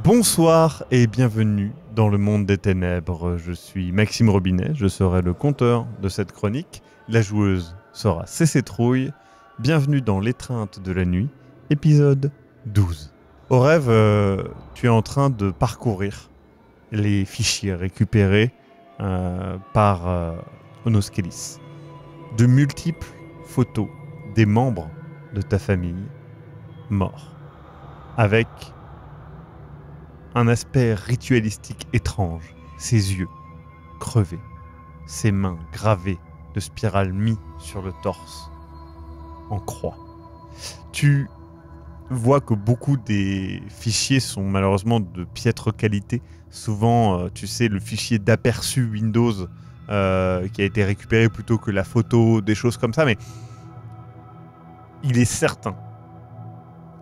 Bonsoir et bienvenue dans le monde des ténèbres. Je suis Maxime Robinet, je serai le conteur de cette chronique. La joueuse sera CC Trouille. Bienvenue dans l'étreinte de la nuit, épisode 12. Au rêve, tu es en train de parcourir les fichiers récupérés par Onoskelis. De multiples photos des membres de ta famille morts. Avec un aspect ritualistique étrange, ses yeux crevés, ses mains gravées de spirales mis sur le torse, en croix. Tu vois que beaucoup des fichiers sont malheureusement de piètre qualité. Souvent, tu sais, le fichier d'aperçu Windows qui a été récupéré plutôt que la photo, des choses comme ça, mais il est certain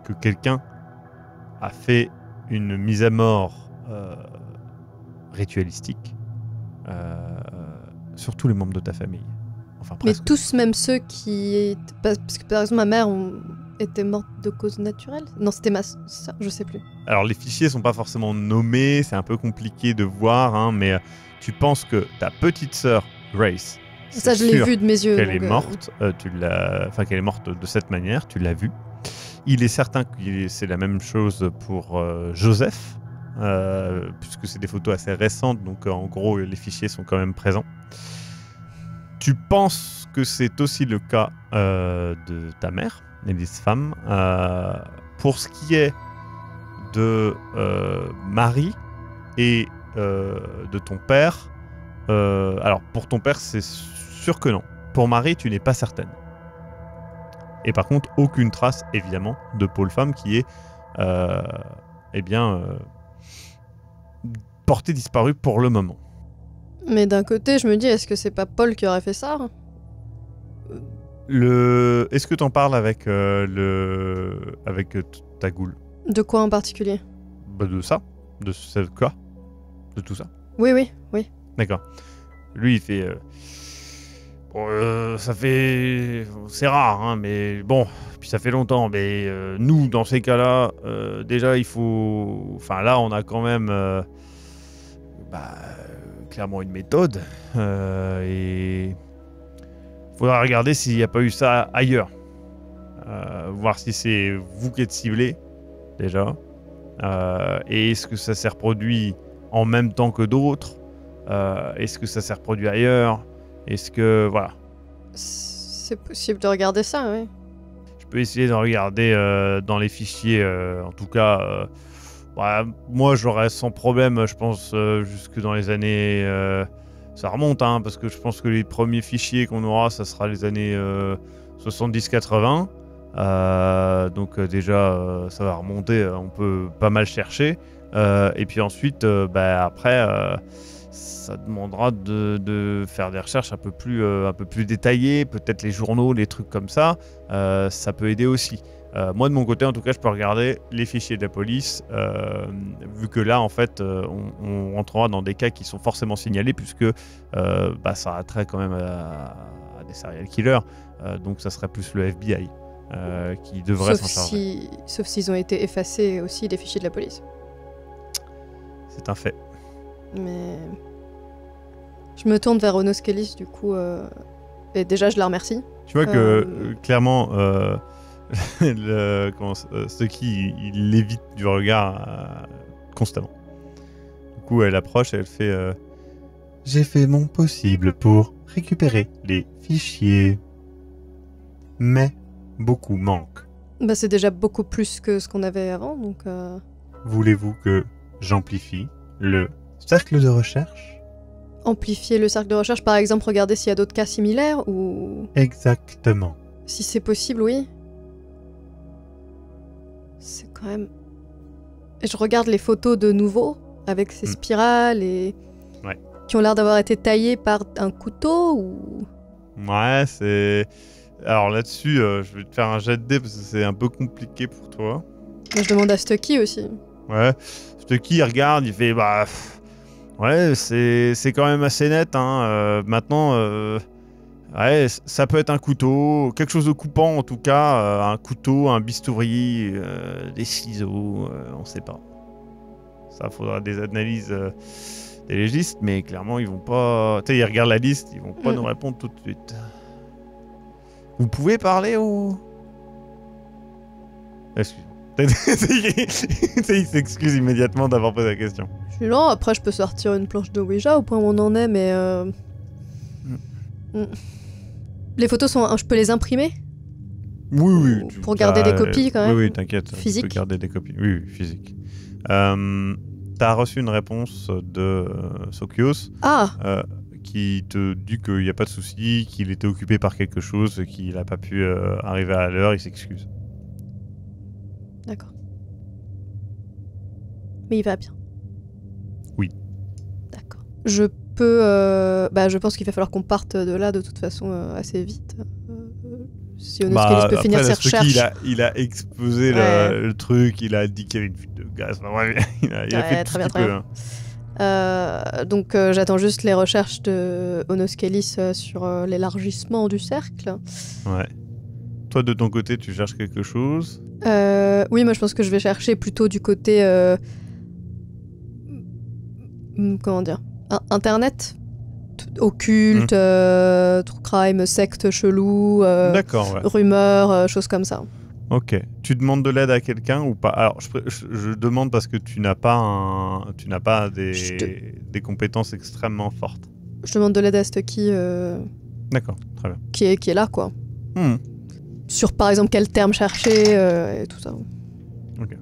que quelqu'un a fait une mise à mort ritualistique sur tous les membres de ta famille. Enfin, Mais presque. tous, même ceux qui... Parce que par exemple, ma mère était morte de cause naturelle. Non, c'était ma soeur, je sais plus. Alors, les fichiers sont pas forcément nommés, c'est un peu compliqué de voir, hein, mais tu penses que ta petite sœur, Grace, Ça, je l'ai vu de mes yeux. qu'elle est donc, morte, qu'elle est morte de cette manière, tu l'as vu. Il est certain que c'est la même chose pour Joseph, puisque c'est des photos assez récentes, donc en gros les fichiers sont quand même présents. Tu penses que c'est aussi le cas de ta mère, Élise Femme. Pour ce qui est de Marie et de ton père, alors pour ton père c'est sûr que non. Pour Marie tu n'es pas certaine. Et par contre, aucune trace, évidemment, de Paul Femme qui est, porté disparu pour le moment. Mais d'un côté, je me dis, est-ce que c'est pas Paul qui aurait fait ça? Est-ce que t'en parles avec ta goule? De quoi en particulier? Bah de ça, de ce cas, de tout ça. Oui. D'accord. Lui, il fait. Ça fait. C'est rare, hein, mais bon. Puis ça fait longtemps. Mais nous, dans ces cas-là, déjà, il faut. Enfin, là, on a quand même. Clairement une méthode. Et. Faudra regarder s'il n'y a pas eu ça ailleurs. Voir si c'est vous qui êtes ciblé, déjà. Et est-ce que ça s'est reproduit en même temps que d'autres? Est-ce que ça s'est reproduit ailleurs? Est-ce que... Voilà. C'est possible de regarder ça, oui. Je peux essayer de regarder dans les fichiers. En tout cas, moi, j'aurais sans problème, je pense, jusque dans les années... ça remonte, hein, parce que je pense que les premiers fichiers qu'on aura, ça sera les années 70-80. Donc déjà, ça va remonter, on peut pas mal chercher. Et puis ensuite, après... ça demandera de faire des recherches un peu plus détaillées, peut-être les journaux, les trucs comme ça. Ça peut aider aussi. Moi, de mon côté, en tout cas, je peux regarder les fichiers de la police, vu que là, en fait, on rentrera dans des cas qui sont forcément signalés, puisque ça a trait quand même à des serial killers. Donc, ça serait plus le FBI qui devrait s'en charger. Sauf s'ils ont été effacés aussi, les fichiers de la police. C'est un fait. Mais... Je me tourne vers Onoskelis, du coup, et déjà, je la remercie. Tu vois que, clairement... Stucky, il l'évite du regard constamment. Du coup, elle approche et elle fait j'ai fait mon possible pour récupérer les fichiers. Mais beaucoup manquent. Bah, c'est déjà beaucoup plus que ce qu'on avait avant, donc... Voulez-vous que j'amplifie le cercle de recherche? Amplifier le cercle de recherche, par exemple, regarder s'il y a d'autres cas similaires, ou... Exactement. Si c'est possible, oui. C'est quand même... Et je regarde les photos de nouveau, avec ces spirales, et... Ouais. Qui ont l'air d'avoir été taillées par un couteau, ou... Ouais, c'est... Alors là-dessus, je vais te faire un jet de dés, parce que c'est un peu compliqué pour toi. Moi, je demande à Stucky aussi. Ouais. Stucky, il regarde, il fait... Ouais, c'est quand même assez net, hein. Maintenant... Ouais, ça peut être un couteau, quelque chose de coupant en tout cas, un couteau, un bistouri, des ciseaux, on sait pas. Ça faudra des analyses des légistes, mais clairement, ils vont pas... Tu sais, ils regardent la liste, ils vont pas nous répondre tout de suite. Vous pouvez parler au... Excuse-moi. Il s'excuse immédiatement d'avoir posé la question. Je suis lent, après je peux sortir une planche de Ouija au point où on en est, mais... Les photos sont... Je peux les imprimer ? Oui. Pour garder des copies quand même. Oui, t'inquiète. Physique. Tu peux garder des copies. Oui, physique. T'as reçu une réponse de Sokios qui te dit qu'il n'y a pas de souci, qu'il était occupé par quelque chose, qu'il n'a pas pu arriver à l'heure, il s'excuse. D'accord. Mais il va bien. Oui. D'accord. Je peux... je pense qu'il va falloir qu'on parte de là de toute façon assez vite. Si Onoskelis peut finir ses recherches. Il a exposé le truc, il a dit qu'il y avait une fuite de gaz. Enfin, ouais, il a fait tout ce qu'il peut. Donc j'attends juste les recherches de Onoskelis sur l'élargissement du cercle. Ouais. Toi, de ton côté, tu cherches quelque chose ? Oui, moi je pense que je vais chercher plutôt du côté... comment dire ? Internet ? Occulte, true crime, secte chelou, rumeurs, choses comme ça. Ok. Tu demandes de l'aide à quelqu'un ou pas ? Alors, je demande parce que tu n'as pas des compétences extrêmement fortes. Je demande de l'aide à Stucky. D'accord, très bien. Qui est là, quoi. Sur, par exemple, quel terme chercher et tout ça. Ok.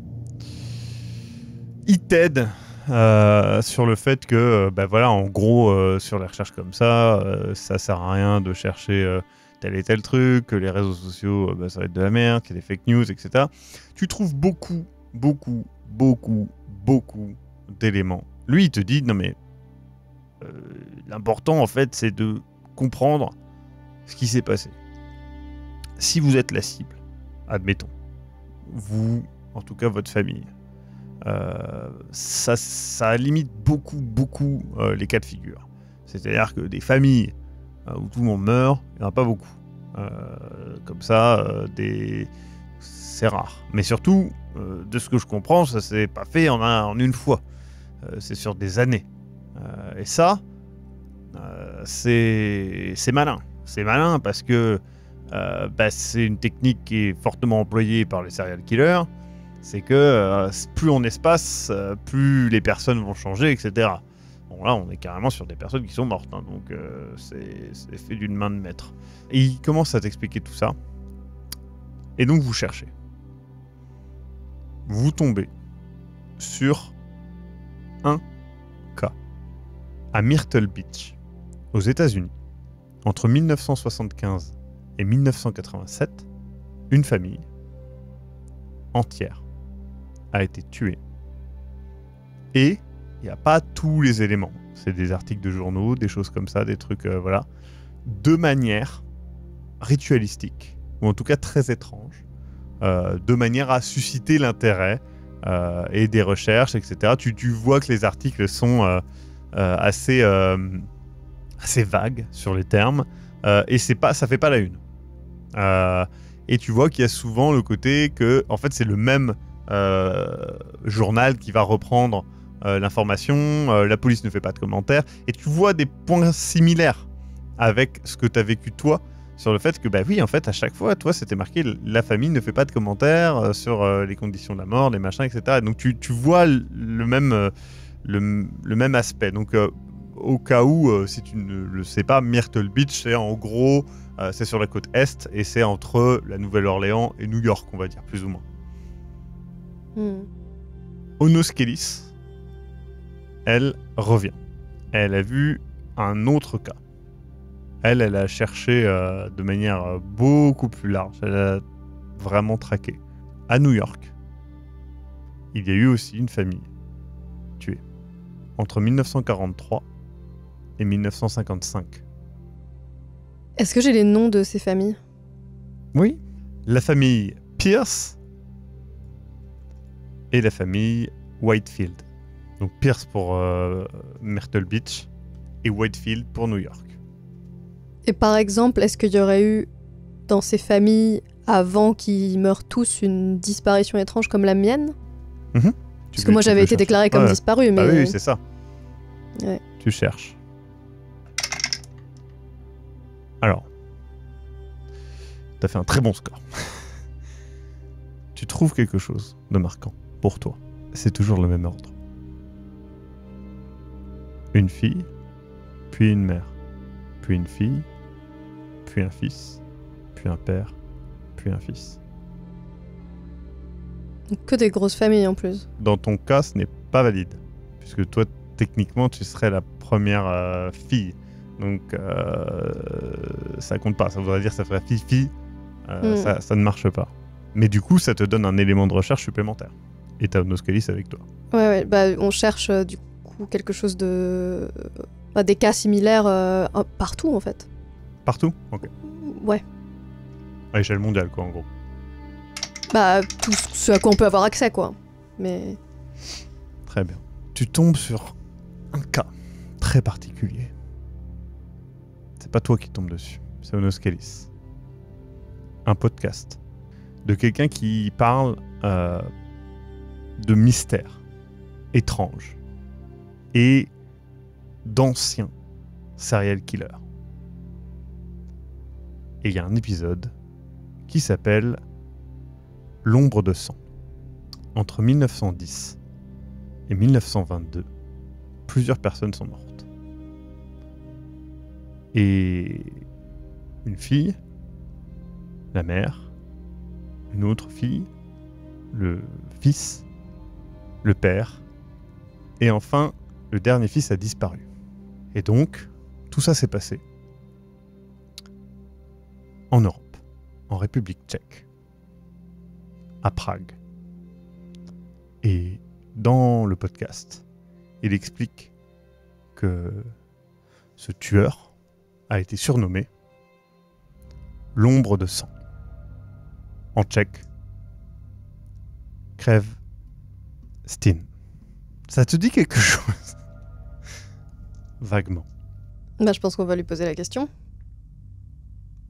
Il t'aide sur le fait que, en gros, sur les recherches comme ça sert à rien de chercher tel et tel truc, que les réseaux sociaux, ça va être de la merde, qu'il y a des fake news, etc. Tu trouves beaucoup d'éléments. Lui, il te dit, non mais, l'important, en fait, c'est de comprendre ce qui s'est passé. Si vous êtes la cible, admettons, vous, en tout cas votre famille, ça limite beaucoup les cas de figure. C'est-à-dire que des familles où tout le monde meurt, il n'y en a pas beaucoup. Comme ça, c'est rare. Mais surtout, de ce que je comprends, ça s'est pas fait en une fois. C'est sur des années. Et ça, c'est malin. C'est malin parce que c'est une technique qui est fortement employée par les serial killers. C'est que plus on espace, plus les personnes vont changer, etc. Bon, là, on est carrément sur des personnes qui sont mortes, hein, donc c'est fait d'une main de maître. Et il commence à t'expliquer tout ça. Et donc, vous cherchez. Vous tombez sur un cas à Myrtle Beach, aux États-Unis. Entre 1975 et 1987, une famille entière a été tuée. Et il n'y a pas tous les éléments. C'est des articles de journaux, des choses comme ça, des trucs, de manière ritualistique, ou en tout cas très étrange, de manière à susciter l'intérêt et des recherches, etc. Tu vois que les articles sont assez vagues sur les termes, et ça fait pas la une. Et tu vois qu'il y a souvent le côté que, en fait, c'est le même journal qui va reprendre l'information, la police ne fait pas de commentaires, et tu vois des points similaires avec ce que tu as vécu toi, sur le fait que, oui, en fait, à chaque fois, toi, c'était marqué la famille ne fait pas de commentaires sur les conditions de la mort, les machins, etc. Donc tu vois le même aspect. Donc au cas où, si tu ne le sais pas, Myrtle Beach, c'est en gros, c'est sur la côte est, et c'est entre la Nouvelle-Orléans et New York, on va dire, plus ou moins. Onoskelis, elle revient. Elle a vu un autre cas. Elle a cherché de manière beaucoup plus large. Elle a vraiment traqué. À New York, il y a eu aussi une famille tuée entre 1943 et 1955. Est-ce que j'ai les noms de ces familles ? Oui. La famille Pierce et la famille Whitefield. Donc Pierce pour Myrtle Beach et Whitefield pour New York. Et par exemple, est-ce qu'il y aurait eu dans ces familles, avant qu'ils meurent tous, une disparition étrange comme la mienne ? Parce que moi j'avais été déclaré comme disparu, mais... Ah oui, c'est ça. Ouais. Tu cherches. Alors, t'as fait un très bon score. Tu trouves quelque chose de marquant pour toi. C'est toujours le même ordre. Une fille, puis une mère, puis une fille, puis un fils, puis un père, puis un fils. Que des grosses familles en plus. Dans ton cas, ce n'est pas valide, puisque toi, techniquement, tu serais la première fille. Donc, ça compte pas. Ça voudrait dire que ça ferait fille-fille. Ça ne marche pas. Mais du coup, ça te donne un élément de recherche supplémentaire. Et t'as Onoscalis avec toi. Ouais, bah, on cherche du coup quelque chose de... des cas similaires partout, en fait. Partout ? Ok. Ouais. À l'échelle mondiale, quoi, en gros. Bah, tout ce à quoi on peut avoir accès, quoi. Mais... Très bien. Tu tombes sur un cas très particulier. C'est pas toi qui tombes dessus, c'est Onoscalis. Un podcast de quelqu'un qui parle de mystères étranges et d'anciens serial killers. Et il y a un épisode qui s'appelle L'ombre de sang. Entre 1910 et 1922, plusieurs personnes sont mortes. Et une fille, la mère, une autre fille, le fils, le père, et enfin, le dernier fils a disparu. Et donc, tout ça s'est passé en Europe, en République tchèque, à Prague. Et dans le podcast, il explique que ce tueur a été surnommé l'ombre de sang. En tchèque, Krev Stin. Ça te dit quelque chose? Vaguement. Bah, je pense qu'on va lui poser la question.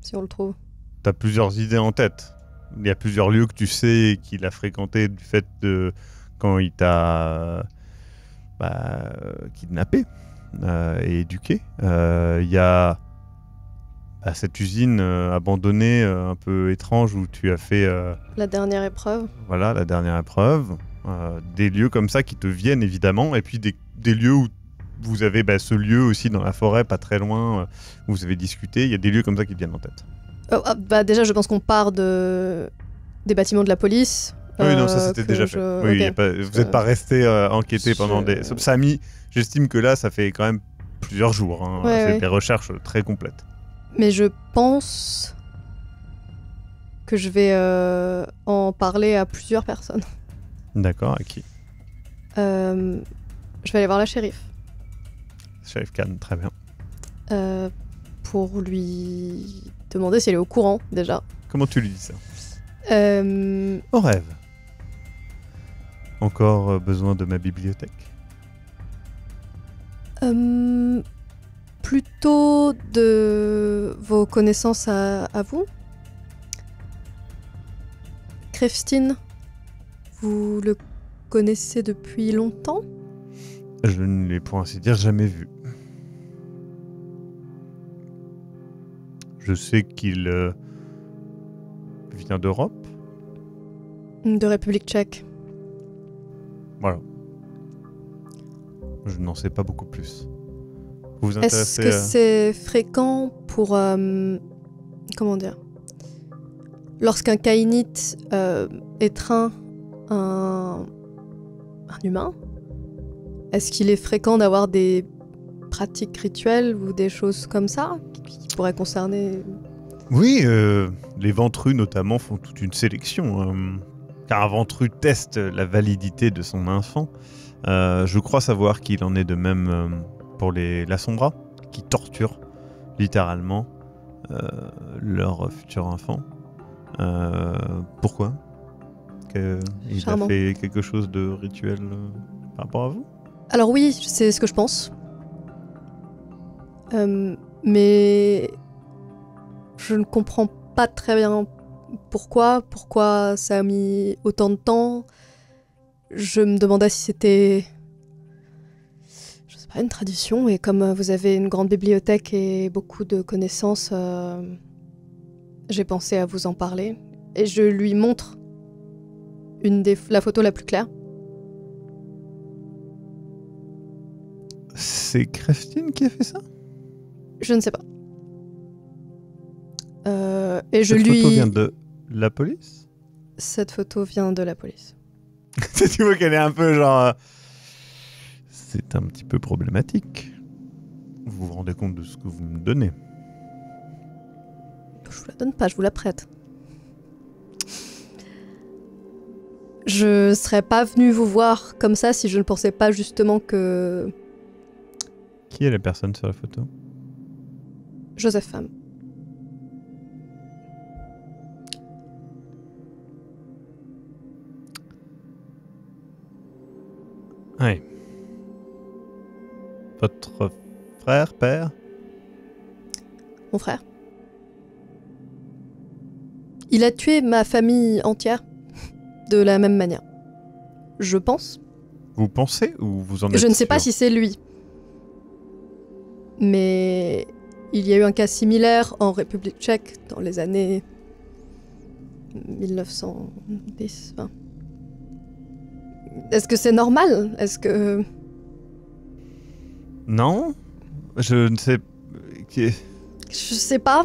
Si on le trouve. T'as plusieurs idées en tête. Il y a plusieurs lieux que tu sais qu'il a fréquenté du fait de quand il t'a kidnappé et éduqué. Il y a cette usine abandonnée un peu étrange où tu as fait... la dernière épreuve. Voilà, la dernière épreuve. Des lieux comme ça qui te viennent évidemment. Et puis des lieux où vous avez ce lieu aussi dans la forêt, pas très loin, où vous avez discuté. Il y a des lieux comme ça qui te viennent en tête. Déjà, je pense qu'on part des bâtiments de la police. Oui, non, ça c'était déjà fait. Oui, okay. Vous n'êtes pas resté enquêté pendant des... Ça a mis, j'estime que là, ça fait quand même plusieurs jours. Hein. C'est des recherches très complètes. Mais je pense que je vais en parler à plusieurs personnes. D'accord, à qui? Je vais aller voir la shérif. Shérif Khan, très bien. Pour lui demander si elle est au courant, déjà. Comment tu lui dis ça? Au rêve. Encore besoin de ma bibliothèque? Plutôt de vos connaissances à vous. Krev Stin, vous le connaissez depuis longtemps? Je ne l'ai pour ainsi dire jamais vu. Je sais qu'il vient d'Europe. De République tchèque. Voilà. Je n'en sais pas beaucoup plus. Vous vous intéressez Est-ce que c'est fréquent pour... comment dire? Lorsqu'un Kainite étreint un humain, est-ce qu'il est fréquent d'avoir des pratiques rituelles ou des choses comme ça qui pourraient concerner... Oui, les ventrus notamment font toute une sélection. Car un ventru teste la validité de son enfant. Je crois savoir qu'il en est de même pour les Lasombra, qui torturent littéralement leur futur enfant. Pourquoi? Il a fait quelque chose de rituel par rapport à vous? Alors oui, c'est ce que je pense. Mais je ne comprends pas très bien pourquoi ça a mis autant de temps. Je me demandais si c'était, je sais pas, une tradition. Et comme vous avez une grande bibliothèque et beaucoup de connaissances, j'ai pensé à vous en parler. Et je lui montre la photo la plus claire. C'est Christine qui a fait ça? Je ne sais pas. Et je Cette lui... photo vient de la police? Cette photo vient de la police. Tu vois qu'elle est un peu genre... C'est un petit peu problématique. Vous vous rendez compte de ce que vous me donnez? Je vous la donne pas, je vous la prête. Je serais pas venue vous voir comme ça si je ne pensais pas justement que... Qui est la personne sur la photo? Joseph Pham. Oui. Votre frère, père? Mon frère. Il a tué ma famille entière de la même manière. Je pense. Vous pensez ou vous en êtes Je ne sais pas sûr? si c'est lui. Mais il y a eu un cas similaire en République tchèque dans les années 1910. Enfin. Est-ce que c'est normal? Est-ce que... Non? Je ne sais... Je sais pas.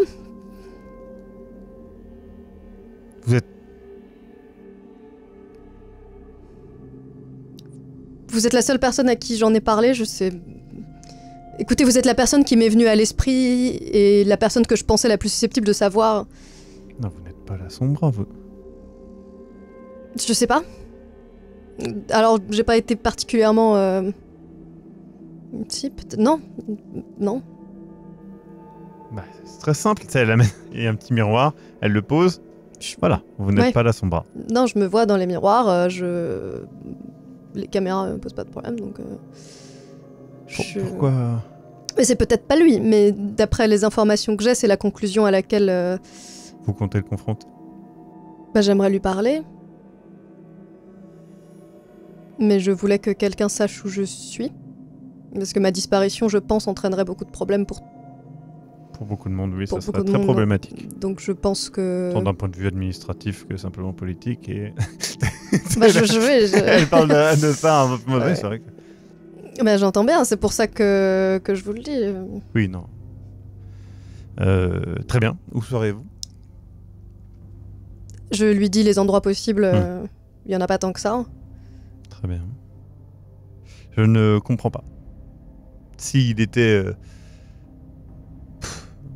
Vous êtes... Vous êtes la seule personne à qui j'en ai parlé, je sais... Écoutez, vous êtes la personne qui m'est venue à l'esprit et la personne que je pensais la plus susceptible de savoir. Non, vous n'êtes pas la Sombra, vous... Je sais pas. Alors, j'ai pas été particulièrement... Si, peut-être... Non. Non. Bah, c'est très simple, tu sais, elle amène... Il y a un petit miroir, elle le pose... Voilà, vous n'êtes Ouais. pas la Sombra. Non, je me vois dans les miroirs, les caméras me posent pas de problème, donc... Pourquoi... Mais c'est peut-être pas lui, mais d'après les informations que j'ai, c'est la conclusion à laquelle... Vous comptez le confronter? Bah, j'aimerais lui parler. Mais je voulais que quelqu'un sache où je suis. Parce que ma disparition, je pense, entraînerait beaucoup de problèmes pour beaucoup de monde, oui, pour ça beaucoup serait de très monde. problématique. Donc je pense que... Tant d'un point de vue administratif que simplement politique. Et... Bah, je... Elle parle de ça, hein, Ouais. c'est vrai que... Bah, j'entends bien, c'est pour ça que je vous le dis. Oui, non. Très bien. Où serez-vous? Je lui dis les endroits possibles. Il y en a pas tant que ça. Très bien. Je ne comprends pas. S'il était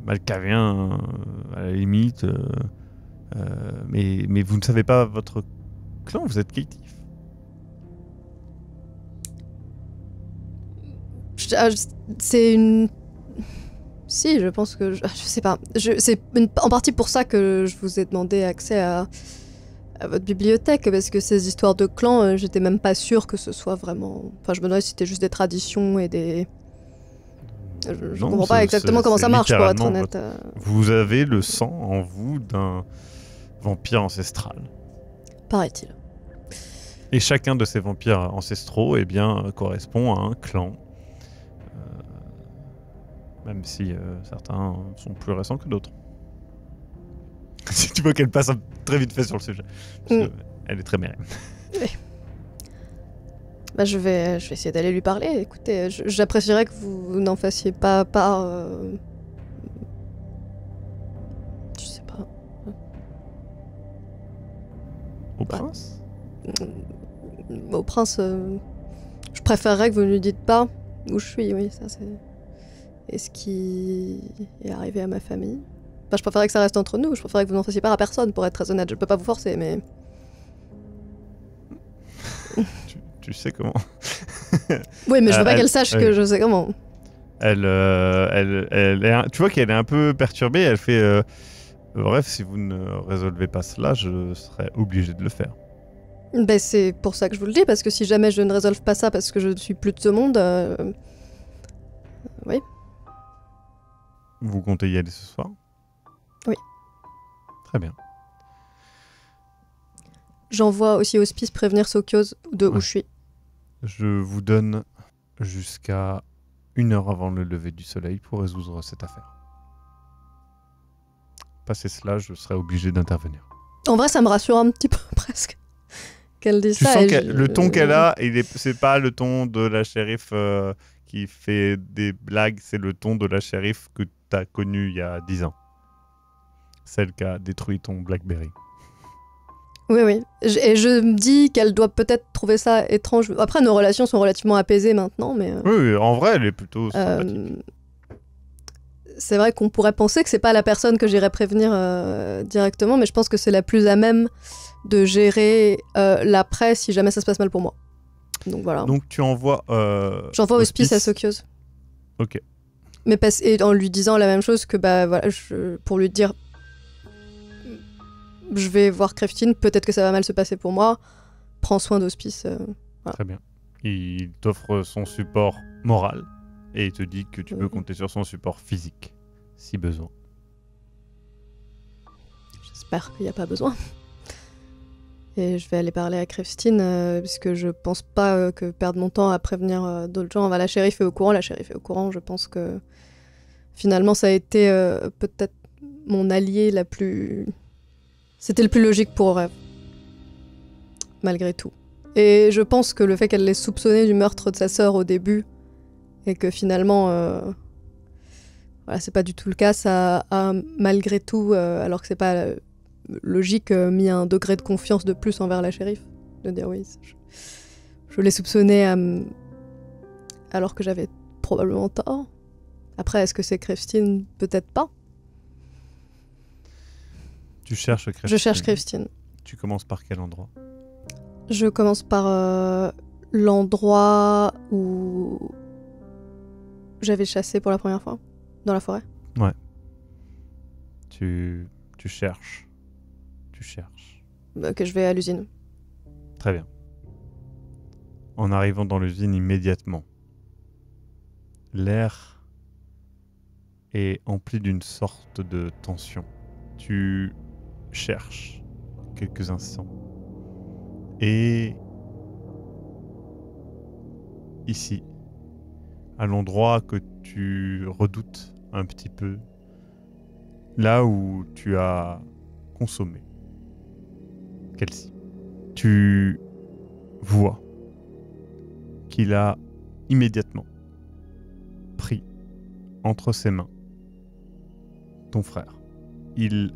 malcavien, à la limite, mais vous ne savez pas votre clan, vous êtes Katie. C'est une... Si, je pense que... Je sais pas. C'est en partie pour ça que je vous ai demandé accès à votre bibliothèque, parce que ces histoires de clans, j'étais même pas sûre que ce soit vraiment... Enfin, je me demandais si c'était juste des traditions et des... Je comprends pas exactement comment ça marche, pour être honnête. Vous avez le sang en vous d'un vampire ancestral. Paraît-il. Et chacun de ces vampires ancestraux, eh bien, correspond à un clan. Même si certains sont plus récents que d'autres. Si tu vois qu'elle passe très vite fait sur le sujet. Parce elle est très mérienne. Oui. Bah, je vais essayer d'aller lui parler. Écoutez, j'apprécierais que vous n'en fassiez pas part... Je sais pas. Au prince? Au prince, je préférerais que vous ne lui dites pas où je suis, oui, ça c'est... Et ce qui est arrivé à ma famille. Enfin, je préférerais que ça reste entre nous, je préférerais que vous n'en fassiez part à personne, pour être très honnête. Je peux pas vous forcer, mais... Tu sais comment. Oui, mais je veux pas qu'elle sache que je sais comment. Tu vois qu'elle est un peu perturbée, elle fait... bref, si vous ne résolvez pas cela, je serai obligé de le faire. Ben, c'est pour ça que je vous le dis, parce que si jamais je ne résolve pas ça parce que je ne suis plus de ce monde... Oui. Vous comptez y aller ce soir? Oui. Très bien. j'envoie aussi Hospice prévenir Sokios de où je suis. Je vous donne jusqu'à 1 heure avant le lever du soleil pour résoudre cette affaire. Passé cela, je serai obligé d'intervenir. En vrai, ça me rassure un petit peu, presque, qu'elle dise Tu ça. sens que le ton qu'elle a, c'est pas le ton de la shérif qui fait des blagues, c'est le ton de la shérif que tu as connue il y a 10 ans. Celle qui a détruit ton Blackberry. Oui, oui. Et je me dis qu'elle doit peut-être trouver ça étrange. Après, nos relations sont relativement apaisées maintenant, mais... Oui, en vrai, elle est plutôt sympathique. C'est vrai qu'on pourrait penser que c'est pas la personne que j'irais prévenir directement, mais je pense que c'est la plus à même de gérer l'après si jamais ça se passe mal pour moi. Donc voilà. Donc tu envoies... J'envoie Hospice à Sokios. Ok. Mais et en lui disant la même chose que, bah voilà, pour lui dire... Je vais voir Creftin, peut-être que ça va mal se passer pour moi. Prends soin d'Hospice. Voilà. Très bien. Il t'offre son support moral et il te dit que tu peux compter sur son support physique, si besoin. J'espère qu'il n'y a pas besoin. Et je vais aller parler à Creftin, puisque je pense pas que perdre mon temps à prévenir d'autres gens. La shérif est au courant, je pense que finalement ça a été peut-être mon allié la plus... C'était le plus logique pour Rêve. Malgré tout. Et je pense que le fait qu'elle l'ait soupçonné du meurtre de sa sœur au début, et que finalement, voilà, c'est pas du tout le cas, ça a malgré tout, alors que c'est pas logique, mis un degré de confiance de plus envers la shérif. De dire oui, je l'ai soupçonné alors que j'avais probablement tort. Après, est-ce que c'est Creftin? Peut-être pas. Tu cherches Creftin. Je cherche Creftin. Tu commences par quel endroit? Je commence par l'endroit où j'avais chassé pour la première fois, dans la forêt. Ouais. Tu cherches. Tu cherches. Que je vais à l'usine. Très bien. En arrivant dans l'usine immédiatement, l'air est empli d'une sorte de tension. Tu cherches quelques instants. Et ici, à l'endroit que tu redoutes un petit peu, là où tu as consommé Kelsey, tu vois qu'il a immédiatement pris entre ses mains ton frère. Il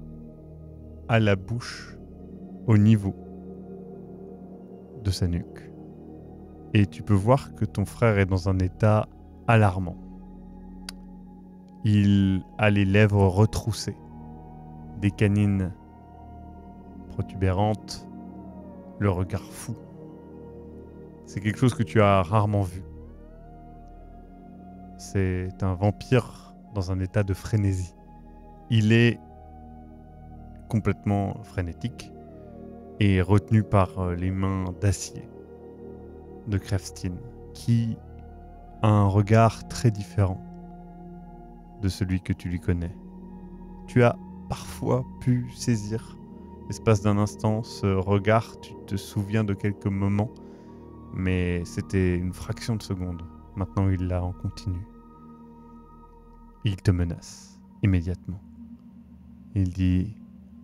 a la bouche au niveau de sa nuque. Et tu peux voir que ton frère est dans un état alarmant. Il a les lèvres retroussées, des canines protubérantes, le regard fou. C'est quelque chose que tu as rarement vu. C'est un vampire dans un état de frénésie. Il est complètement frénétique et retenu par les mains d'acier de Creftin, qui a un regard très différent de celui que tu lui connais. Tu as parfois pu saisir, l'espace d'un instant, ce regard, tu te souviens de quelques moments, mais c'était une fraction de seconde. Maintenant, il l'a en continu. Il te menace immédiatement. Il dit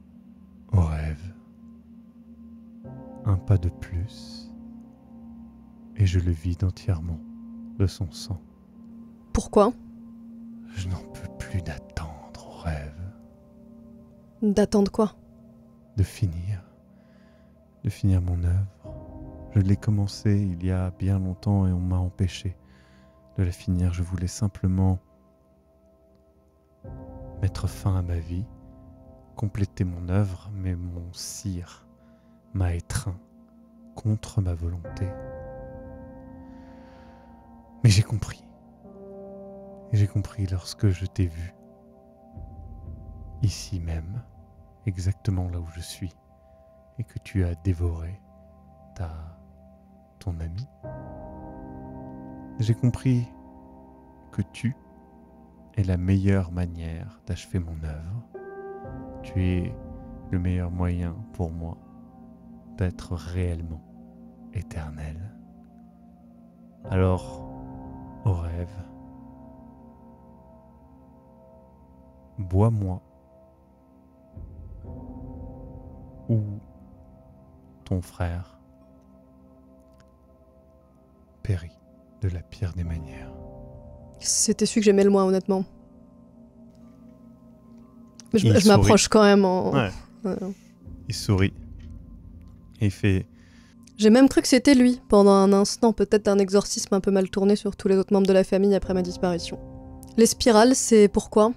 « Au rêve, un pas de plus, et je le vide entièrement de son sang. Pourquoi? Je n'en peux plus d'attendre, au rêve. D'attendre quoi? De finir mon œuvre. Je l'ai commencée il y a bien longtemps et on m'a empêché de la finir. Je voulais simplement mettre fin à ma vie, compléter mon œuvre, mais mon sire m'a étreint contre ma volonté. Mais j'ai compris. Et j'ai compris lorsque je t'ai vu, ici même, exactement là où je suis, et que tu as dévoré ton ami. J'ai compris que tu es la meilleure manière d'achever mon œuvre. Tu es le meilleur moyen pour moi d'être réellement éternel. Alors, au rêve, bois-moi ou ton frère périt de la pire des manières. C'était celui que j'aimais le moins, honnêtement. Mais Il je m'approche quand même en... Ouais. Il sourit. Et il fait... J'ai même cru que c'était lui, pendant un instant, peut-être un exorcisme un peu mal tourné sur tous les autres membres de la famille après ma disparition. Les spirales, c'est pourquoi ?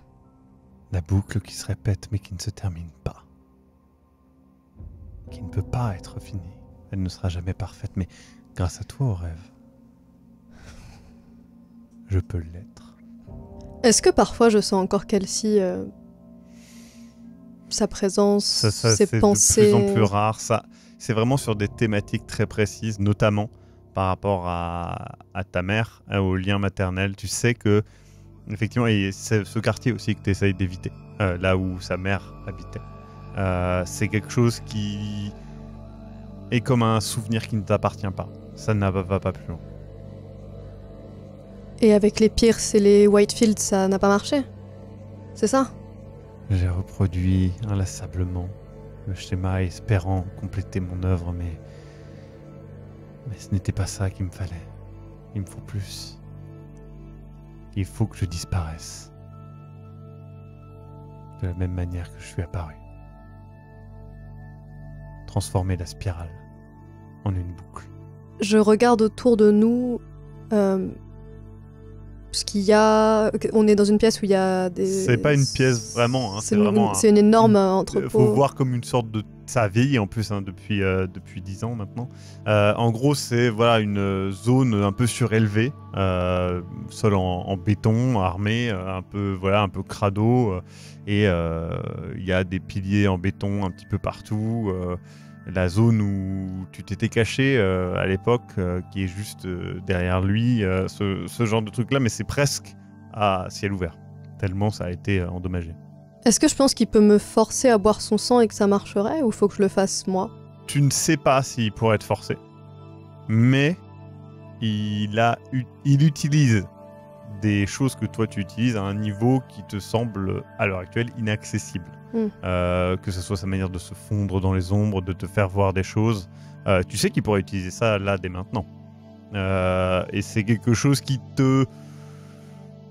La boucle qui se répète mais qui ne se termine pas. Qui ne peut pas être finie. Elle ne sera jamais parfaite, mais grâce à toi au rêve, je peux l'être. Est-ce que parfois je sens encore Kelsey, sa présence, ses pensées... C'est de plus en plus rare. Ça, c'est vraiment sur des thématiques très précises, notamment par rapport à ta mère, au lien maternel. Tu sais que, effectivement, et c'est ce quartier aussi que tu essayes d'éviter, là où sa mère habitait. C'est quelque chose qui est comme un souvenir qui ne t'appartient pas. Ça ne va pas plus loin. Et avec les Pierce et les Whitefield, ça n'a pas marché ? C'est ça ? J'ai reproduit inlassablement le schéma espérant compléter mon œuvre, mais ce n'était pas ça qu'il me fallait. Il me faut plus. Il faut que je disparaisse. De la même manière que je suis apparu. Transformer la spirale en une boucle. Je regarde autour de nous... ce qu'il y a... On est dans une pièce où il y a des... C'est pas une pièce vraiment. Hein, c'est une énorme entrepôt. Faut voir comme une sorte de... Ça a vieilli en plus hein, depuis 10 ans maintenant. En gros, c'est voilà, une zone un peu surélevée, sol en béton, armé, un peu crado. Et il y a des piliers en béton un petit peu partout. La zone où tu t'étais caché à l'époque, qui est juste derrière lui, ce genre de truc-là, mais c'est presque à ciel ouvert, tellement ça a été endommagé. Est-ce que je pense qu'il peut me forcer à boire son sang et que ça marcherait, ou faut que je le fasse moi ? Tu ne sais pas s'il pourrait être forcé, mais il utilise des choses que toi tu utilises à un niveau qui te semble à l'heure actuelle inaccessible. Que ce soit sa manière de se fondre dans les ombres, de te faire voir des choses. Tu sais qu'il pourrait utiliser ça là dès maintenant. Et c'est quelque chose qui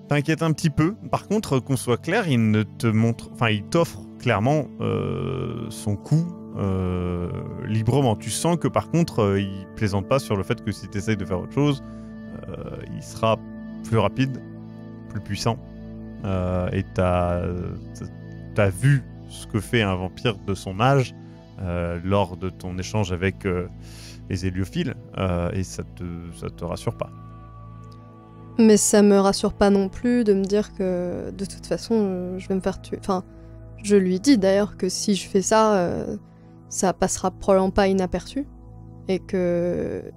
t'inquiète un petit peu. Par contre, qu'on soit clair, il t'offre clairement son coup librement. Tu sens que par contre, il plaisante pas sur le fait que si tu essayes de faire autre chose, il sera plus rapide, plus puissant. Et t'as vu ce que fait un vampire de son âge lors de ton échange avec les héliophiles, et ça te rassure pas. Mais ça me rassure pas non plus de me dire que de toute façon je vais me faire tuer. Enfin, je lui dis d'ailleurs que si je fais ça, ça passera probablement pas inaperçu et que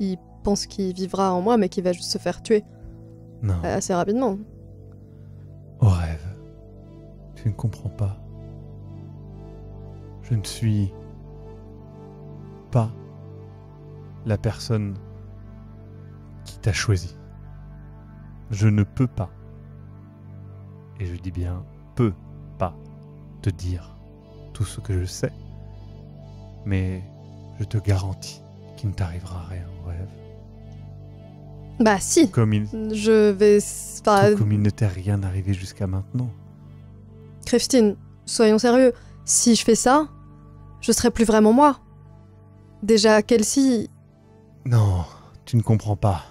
il pense qu'il vivra en moi, mais qu'il va juste se faire tuer assez rapidement. Au rêve. Tu ne comprends pas. Je ne suis pas la personne qui t'a choisi. Je ne peux pas, et je dis bien peux pas, te dire tout ce que je sais, mais je te garantis qu'il ne t'arrivera rien au rêve. Bah si, comme il ne t'est rien arrivé jusqu'à maintenant. Christine, soyons sérieux. Si je fais ça, je serai plus vraiment moi. Déjà, Kelsey... Non, tu ne comprends pas.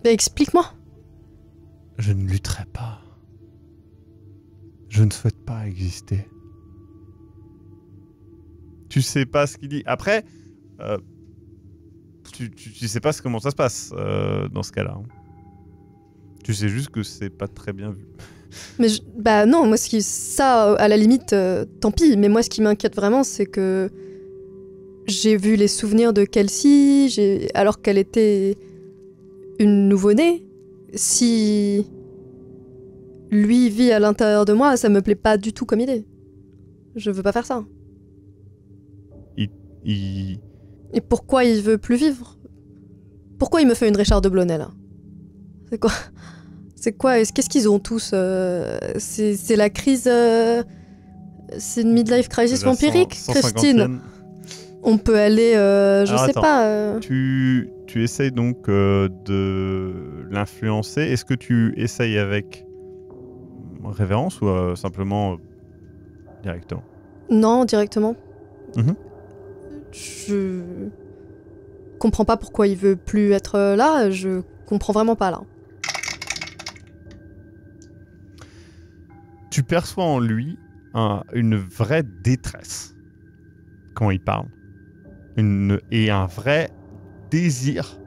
Mais explique-moi. Je ne lutterai pas. Je ne souhaite pas exister. Tu sais pas ce qu'il dit. Après, tu sais pas comment ça se passe dans ce cas-là. Tu sais juste que c'est pas très bien vu. Mais bah non, moi ça, à la limite, tant pis. Mais moi, ce qui m'inquiète vraiment, c'est que j'ai vu les souvenirs de Kelsey, alors qu'elle était une nouveau-née. Si lui vit à l'intérieur de moi, ça me plaît pas du tout comme idée. Je veux pas faire ça. Et pourquoi il veut plus vivre? Pourquoi il me fait une Richard de Blonay, là? C'est quoi? C'est quoi? Qu'est-ce qu'ils ont tous? C'est la crise... C'est une midlife crisis vampirique, Christine? On peut aller... je sais pas... Tu essayes donc de l'influencer. Est-ce que tu essayes avec révérence ou simplement directement? Non, directement. Mhm. Je comprends pas pourquoi il veut plus être là. Je comprends vraiment pas, là. Tu perçois en lui une vraie détresse quand il parle. Et un vrai désir.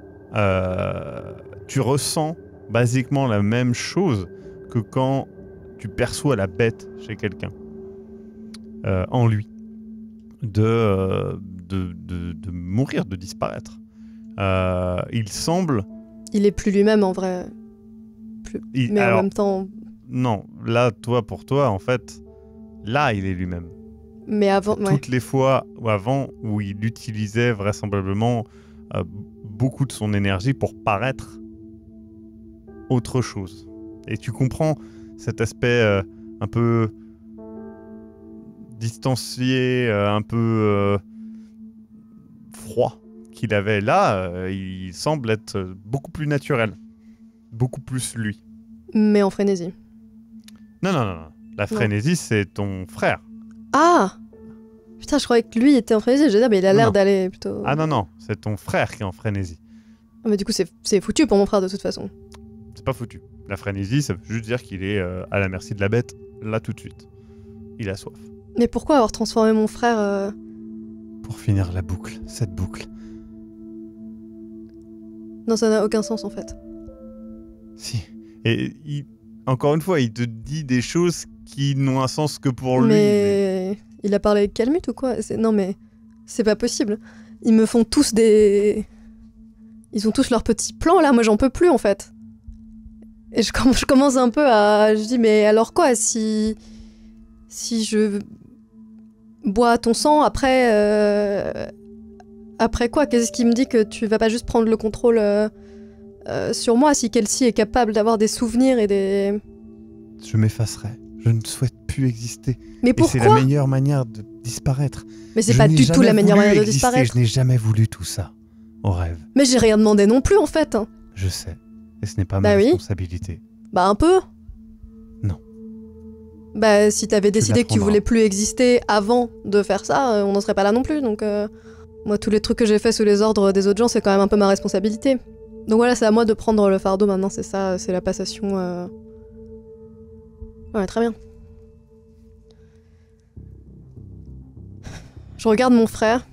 Tu ressens basiquement la même chose que quand tu perçois la bête chez quelqu'un. En lui. De mourir, de disparaître. Il semble... Il est plus lui-même en vrai. Mais alors, en même temps... Non, là, pour toi, en fait, là, il est lui-même. Mais avant... Toutes les fois avant où il utilisait vraisemblablement beaucoup de son énergie pour paraître autre chose. Et tu comprends cet aspect un peu distancié, un peu froid qu'il avait. Là, il semble être beaucoup plus naturel. Beaucoup plus lui. Mais en frénésie. Non. La frénésie, c'est ton frère. Ah! Putain, je croyais que lui était en frénésie. Je veux dire, mais il a l'air d'aller plutôt... Ah non, c'est ton frère qui est en frénésie. Ah, mais du coup, c'est foutu pour mon frère de toute façon. C'est pas foutu. La frénésie, ça veut juste dire qu'il est à la merci de la bête, là tout de suite. Il a soif. Mais pourquoi avoir transformé mon frère Pour finir la boucle, cette boucle. Non, ça n'a aucun sens en fait. Si. Et encore une fois, il te dit des choses qui n'ont un sens que pour lui. Mais il a parlé avec Calmut ou quoi? Non mais c'est pas possible. Ils me font tous des... Ils ont tous leurs petits plans là, moi j'en peux plus en fait. Et je commence un peu à... Je dis mais alors quoi si je bois ton sang après... Après quoi? Qu'est-ce qui me dit que tu vas pas juste prendre le contrôle sur moi si Kelsey est capable d'avoir des souvenirs et des... Je m'effacerai. Je ne souhaite plus exister. Mais pourquoi? Et c'est la meilleure manière de disparaître. Mais c'est pas du tout la meilleure manière de disparaître. Je n'ai jamais voulu tout ça. Au rêve. Mais j'ai rien demandé non plus en fait. Je sais. Et ce n'est pas ma responsabilité. Bah un peu. Non. Bah si t'avais décidé que tu voulais plus exister avant de faire ça, on n'en serait pas là non plus. Donc moi tous les trucs que j'ai fait sous les ordres des autres gens, c'est quand même un peu ma responsabilité. Donc voilà, c'est à moi de prendre le fardeau maintenant, c'est ça, c'est la passation. Ouais, très bien. Je regarde mon frère.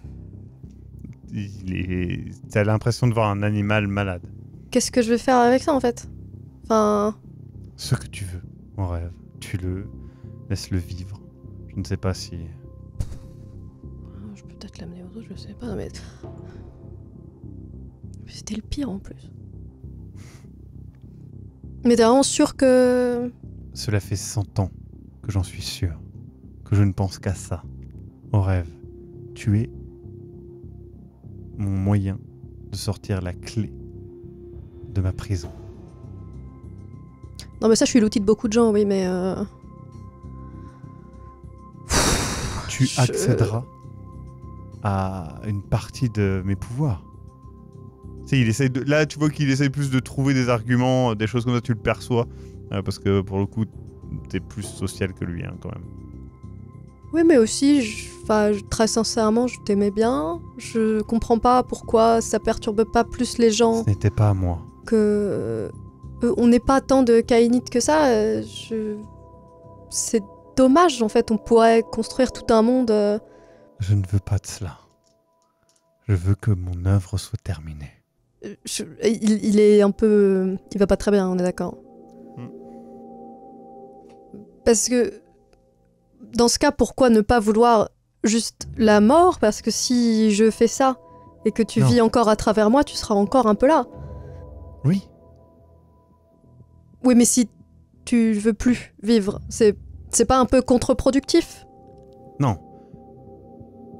T'as l'impression de voir un animal malade. Qu'est-ce que je vais faire avec ça en fait? Enfin... Ce que tu veux, mon rêve. Tue-le, laisse-le vivre. Je ne sais pas si... Je peux peut-être l'amener aux autres, je sais pas, mais... C'était le pire en plus. Mais t'es vraiment sûr que... Cela fait 100 ans que j'en suis sûr. Que je ne pense qu'à ça. Au rêve. Tu es mon moyen de sortir la clé de ma prison. Non mais ça, je suis l'outil de beaucoup de gens, oui, mais... Tu accéderas à une partie de mes pouvoirs. Tu sais, il essaie de... Là, tu vois qu'il essaie plus de trouver des arguments, des choses comme ça, tu le perçois. Parce que, pour le coup, t'es plus social que lui, hein, quand même. Oui, mais aussi, très sincèrement, je t'aimais bien. Je comprends pas pourquoi ça perturbe pas plus les gens. Ce n'était pas à moi. On n'est pas tant de Kainit que ça. C'est dommage, en fait. On pourrait construire tout un monde. Je ne veux pas de cela. Je veux que mon œuvre soit terminée. Il est un peu... Il va pas très bien, on est d'accord. Parce que... Dans ce cas, pourquoi ne pas vouloir juste la mort? Parce que si je fais ça, et que tu vis encore à travers moi, tu seras encore un peu là. Oui. Oui, mais si tu veux plus vivre, c'est pas un peu contre-productif? Non.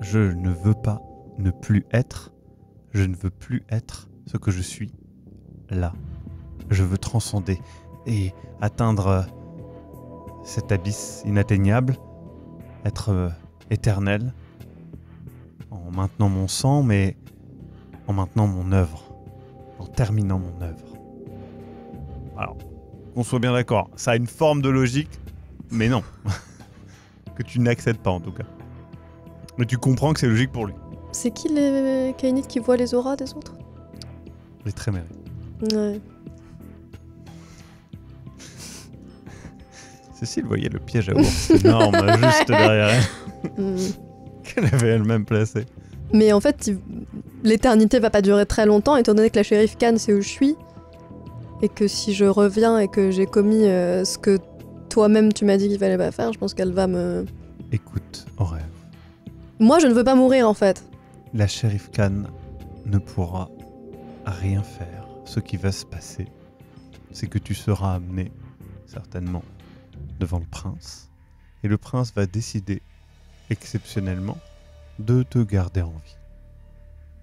Je ne veux pas ne plus être. Je ne veux plus être ce que je suis là. Je veux transcender et atteindre cet abysse inatteignable, être éternel, en maintenant mon sang, mais en maintenant mon œuvre, en terminant mon œuvre. Alors, qu'on soit bien d'accord, ça a une forme de logique, mais non. Que tu n'accèdes pas en tout cas. Mais tu comprends que c'est logique pour lui. C'est qui les Kainites qui voient les auras des autres? Les Trémérés. Ouais. Cécile voyait le piège à ours énorme juste derrière elle, qu'elle avait elle-même placé. Mais en fait, l'éternité va pas durer très longtemps, étant donné que la shérif Khan, c'est où je suis. Et que si je reviens et que j'ai commis ce que toi-même tu m'as dit qu'il fallait pas faire, je pense qu'elle va me... Écoute, Aurélie. Moi, je ne veux pas mourir, en fait. La shérif Khan ne pourra rien faire. Ce qui va se passer, c'est que tu seras amené, certainement, devant le prince. Et le prince va décider, exceptionnellement, de te garder en vie.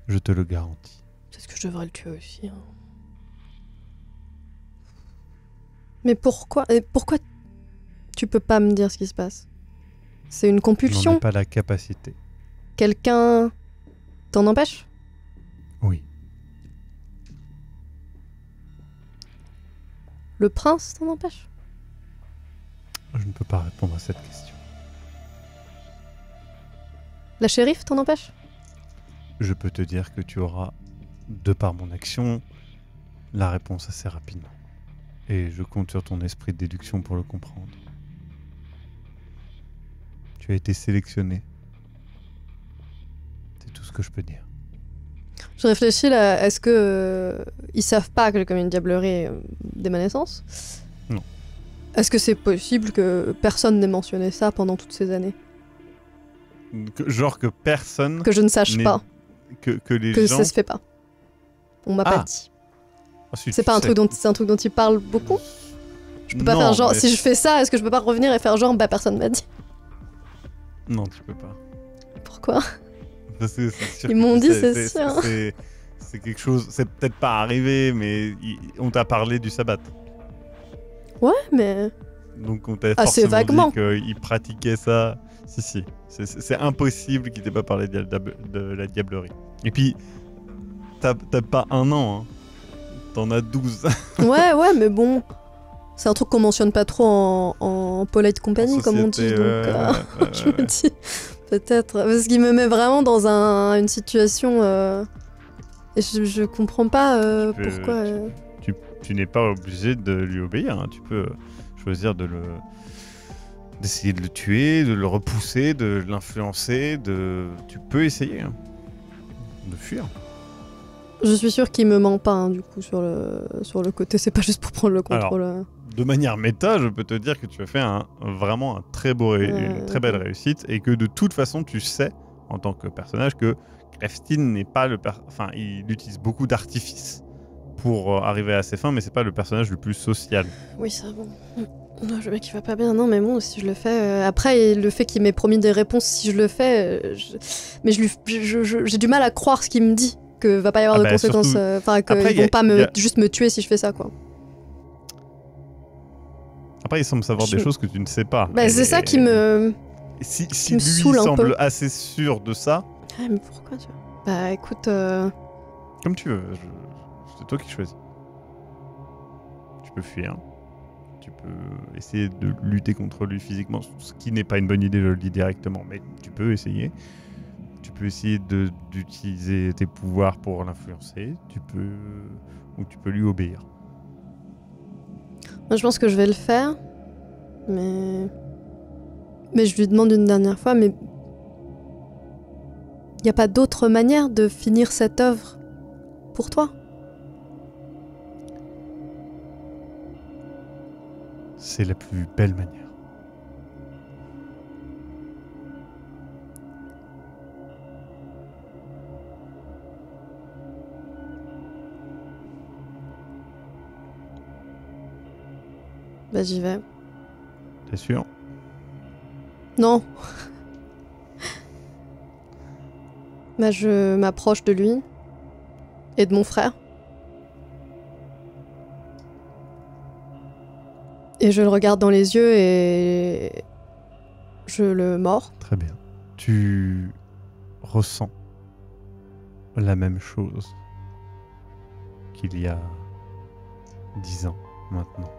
Je te le garantis. Peut-être que je devrais le tuer aussi. Hein. Mais pourquoi tu peux pas me dire ce qui se passe? C'est une Je n'en compulsion? ai pas la capacité. Quelqu'un t'en empêche? Oui. Le prince t'en empêche? Je ne peux pas répondre à cette question. La shérif t'en empêche? Je peux te dire que tu auras, de par mon action, la réponse assez rapidement. Et je compte sur ton esprit de déduction pour le comprendre. Tu as été sélectionné. C'est tout ce que je peux dire. Je réfléchis là, est-ce que ils savent pas que j'ai commis une diablerie dès ma naissance? Non. Est-ce que c'est possible que personne n'ait mentionné ça pendant toutes ces années? Genre que personne... Que je ne sache pas. Que les Que gens... ça se fait pas. On m'a pas dit. Ensuite, C'est pas un truc dont ils parlent beaucoup? Je peux pas faire genre, si je fais ça, est-ce que je peux pas revenir et faire genre, bah personne m'a dit? Non, tu peux pas. Pourquoi? Parce que c'est sûr Ils que m'ont tu dit, sais, c'est sûr. C'est quelque chose... C'est peut-être pas arrivé, mais on t'a parlé du sabbat. Ouais, mais... Donc on t'a Assez forcément vaguement. dit qu'ils pratiquaient ça. Si. C'est impossible qu'ils t'aient pas parlé de la diablerie. Et puis, t'as pas un an, hein. T'en as 12. ouais, mais bon... C'est un truc qu'on mentionne pas trop en polite company, comme on dit, donc je me dis, peut-être... Parce qu'il me met vraiment dans une situation... Et je comprends pas pourquoi... Tu n'es pas obligé de lui obéir, hein. Tu peux choisir d'essayer de le tuer, de le repousser, de l'influencer, tu peux essayer, hein, de fuir. Je suis sûre qu'il me ment pas, hein, du coup, sur le côté. C'est pas juste pour prendre le contrôle. Alors, de manière méta, je peux te dire que tu as fait vraiment une très belle réussite et que de toute façon, tu sais, en tant que personnage, que Kreftin n'est pas enfin, il utilise beaucoup d'artifices pour arriver à ses fins, mais c'est pas le personnage le plus social. Oui, ça, bon. Non, le mec, il va pas bien. Non, mais bon, si je le fais... Après, le fait qu'il m'ait promis des réponses si je le fais... Mais j'ai du mal à croire ce qu'il me dit. Que va pas y avoir de conséquences... Enfin, qu'ils vont pas juste me tuer si je fais ça, quoi. Après, il semble savoir des choses que tu ne sais pas. Bah, c'est ça qui me... Si me lui saoule un semble peu. assez sûr de ça... Ouais, mais pourquoi, tu vois? Bah, écoute... Comme tu veux, c'est toi qui choisis. Tu peux fuir. Tu peux essayer de lutter contre lui physiquement, ce qui n'est pas une bonne idée, je le dis directement, mais tu peux essayer. Tu peux essayer d'utiliser tes pouvoirs pour l'influencer. Ou tu peux lui obéir. Moi, je pense que je vais le faire. Mais je lui demande une dernière fois, mais... Il n'y a pas d'autre manière de finir cette œuvre pour toi? C'est la plus belle manière. Bah, j'y vais. T'es sûr? Non. Bah, je m'approche de lui et de mon frère. Et je le regarde dans les yeux et je le mords. Très bien. Tu ressens la même chose qu'il y a 10 ans maintenant.